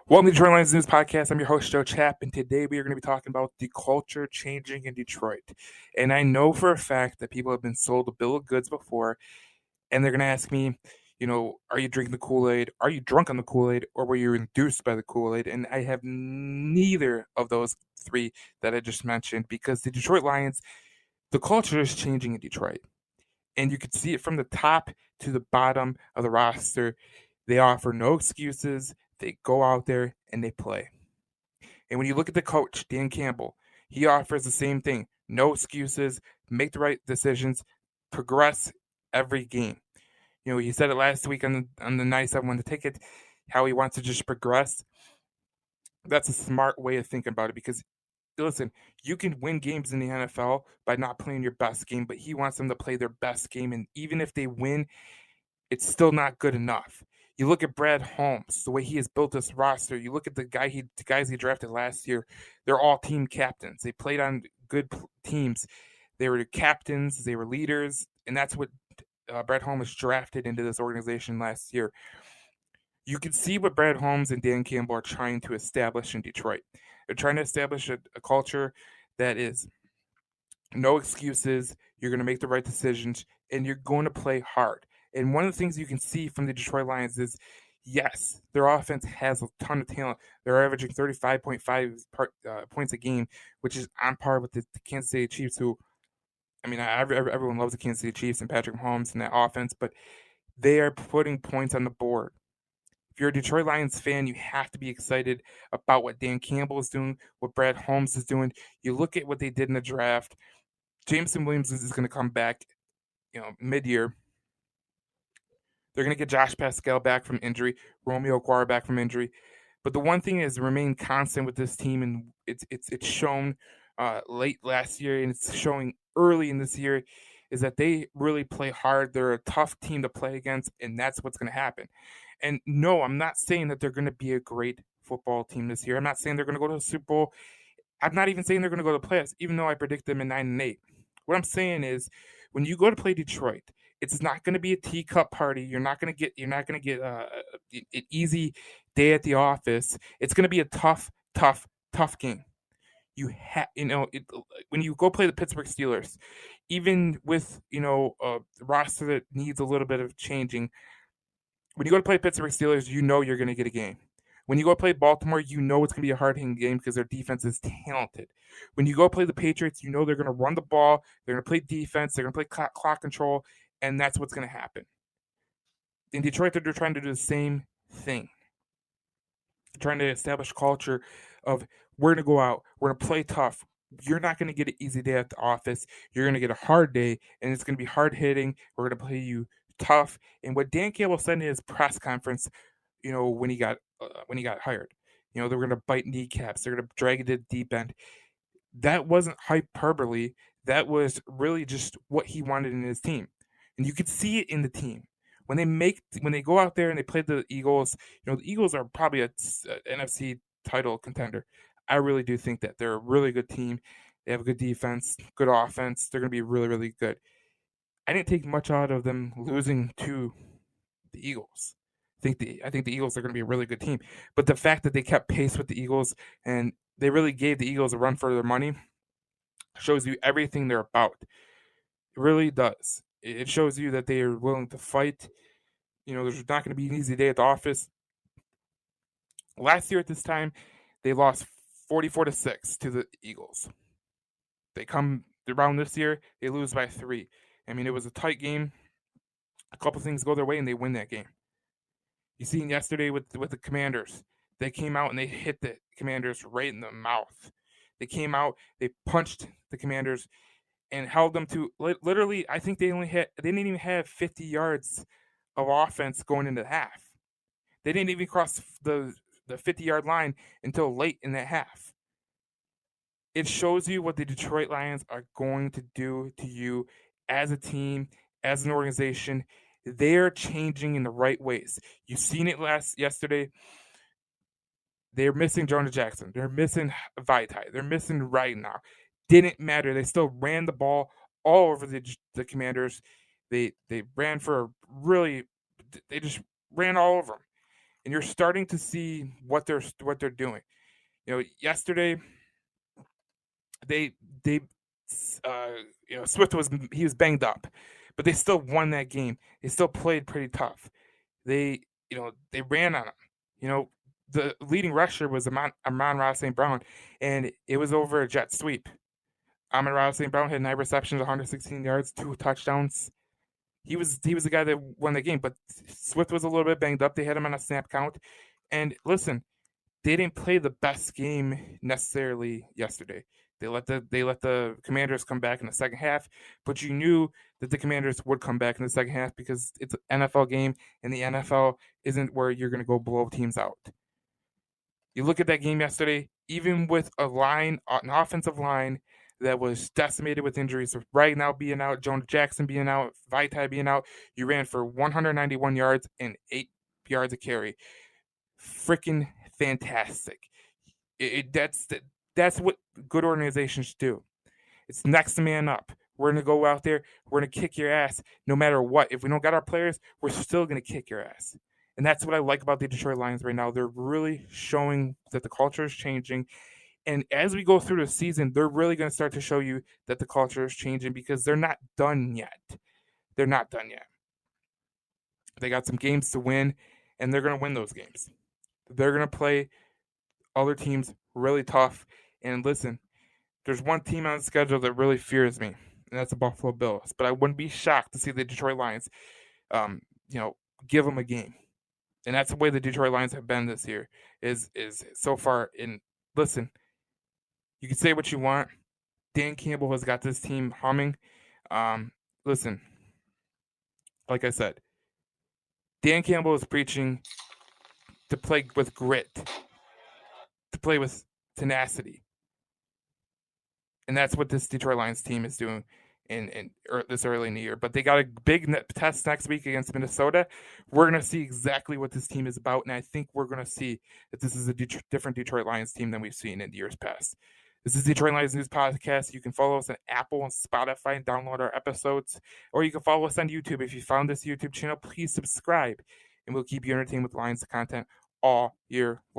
Welcome to Detroit Lions News Podcast. I'm your host, Joe Chapp, and today we are going to be talking about the culture changing in Detroit. And I know for a fact that people have been sold a bill of goods before, and they're going to ask me, are you drinking the Kool-Aid? Are you drunk on the Kool-Aid? Or were you induced by the Kool-Aid? And I have neither of those three that I just mentioned because the Detroit Lions, the culture is changing in Detroit. And you can see it from the top to the bottom of the roster. They offer no excuses. They go out there and they play. And when you look at the coach, Dan Campbell, he offers the same thing. No excuses, make the right decisions, progress every game. He said it last week on the 97 the ticket, how he wants to just progress. That's a smart way of thinking about it because listen, you can win games in the NFL by not playing your best game, but he wants them to play their best game. And even if they win, it's still not good enough. You look at Brad Holmes, the way he has built this roster. You look at the guys he drafted last year. They're all team captains. They played on good teams. They were captains. They were leaders, and that's what Brad Holmes drafted into this organization last year. You can see what Brad Holmes and Dan Campbell are trying to establish in Detroit. They're trying to establish a culture that is no excuses. You're going to make the right decisions, and you're going to play hard. And one of the things you can see from the Detroit Lions is, yes, their offense has a ton of talent. They're averaging 35.5 points a game, which is on par with the Kansas City Chiefs, who, everyone loves the Kansas City Chiefs and Patrick Mahomes and that offense, but they are putting points on the board. If you're a Detroit Lions fan, you have to be excited about what Dan Campbell is doing, what Brad Holmes is doing. You look at what they did in the draft. Jameson Williams is going to come back, mid-year. They're going to get Josh Pascal back from injury, Romeo Okwara back from injury. But the one thing is remain constant with this team, and it's shown late last year, and it's showing early in this year, is that they really play hard. They're a tough team to play against, and that's what's going to happen. And no, I'm not saying that they're going to be a great football team this year. I'm not saying they're going to go to the Super Bowl. I'm not even saying they're going to go to the playoffs, even though I predict them in 9-8. What I'm saying is, when you go to play Detroit, it's not going to be a teacup party. You're not going to get an easy day at the office. It's going to be a tough game. When you go play the Pittsburgh Steelers, even with a roster that needs a little bit of changing, when you go to play Pittsburgh Steelers, you're going to get a game. When you go play Baltimore, it's going to be a hard-hitting game because their defense is talented. When you go play the Patriots, they're going to run the ball, they're going to play defense, they're going to play clock control, and that's what's going to happen. In Detroit, they're trying to do the same thing. They're trying to establish culture of we're going to go out, we're going to play tough. You're not going to get an easy day at the office. You're going to get a hard day, and it's going to be hard-hitting. We're going to play you tough. And what Dan Campbell said in his press conference, when he got hired, they're going to bite kneecaps. They're going to drag it to the deep end. That wasn't hyperbole. That was really just what he wanted in his team, and you could see it in the team when they go out there and they play the Eagles. The Eagles are probably a NFC title contender. I really do think that they're a really good team. They have a good defense, good offense. They're going to be really, really good. I didn't take much out of them losing to the Eagles. I think the Eagles are going to be a really good team. But the fact that they kept pace with the Eagles and they really gave the Eagles a run for their money shows you everything they're about. It really does. It shows you that they are willing to fight. There's not going to be an easy day at the office. Last year at this time, they lost 44-6 to the Eagles. They come around this year, they lose by 3. It was a tight game. A couple things go their way, and they win that game. You seen yesterday with the Commanders. They came out and they hit the Commanders right in the mouth. They came out, they punched the Commanders and held them to literally. I think they didn't even have 50 yards of offense going into half. They didn't even cross the 50-yard line until late in that half. It shows you what the Detroit Lions are going to do to you as a team, as an organization. They're changing in the right ways. You've seen it yesterday. They're missing Jonah Jackson. They're missing Vaitai. They're missing Ragnar. Didn't matter. They still ran the ball all over the Commanders. They ran for they just ran all over them. and you're starting to see what they're doing. Yesterday they uh, Swift was banged up, but they still won that game. They still played pretty tough. They ran on him. The leading rusher was Amon-Ra St. Brown, and it was over a jet sweep. Amon-Ra St. Brown had 9 receptions, 116 yards, 2 touchdowns. He was the guy that won the game, but Swift was a little bit banged up. They had him on a snap count, and listen, they didn't play the best game necessarily yesterday. They let the Commanders come back in the second half, but you knew that the Commanders would come back in the second half because it's an NFL game, and the NFL isn't where you're going to go blow teams out. You look at that game yesterday, even with an offensive line that was decimated with injuries, right now being out, Jonah Jackson being out, Vaitai being out, you ran for 191 yards and 8 yards a carry. Freaking fantastic. That's what good organizations do. It's next man up. We're going to go out there. We're going to kick your ass no matter what. If we don't got our players, we're still going to kick your ass. And that's what I like about the Detroit Lions right now. They're really showing that the culture is changing. And as we go through the season, they're really going to start to show you that the culture is changing because they're not done yet. They're not done yet. They got some games to win, and they're going to win those games. They're going to play other teams really tough. And listen, there's one team on the schedule that really fears me, and that's the Buffalo Bills. But I wouldn't be shocked to see the Detroit Lions, give them a game. And that's the way the Detroit Lions have been this year. Is so far. And listen, you can say what you want. Dan Campbell has got this team humming. Listen, like I said, Dan Campbell is preaching to play with grit, to play with tenacity. And that's what this Detroit Lions team is doing in this early in the year. But they got a big test next week against Minnesota. We're going to see exactly what this team is about, and I think we're going to see that this is a different Detroit Lions team than we've seen in years past. This is Detroit Lions News Podcast. You can follow us on Apple and Spotify and download our episodes, or you can follow us on YouTube. If you found this YouTube channel, please subscribe, and we'll keep you entertained with Lions content all year long.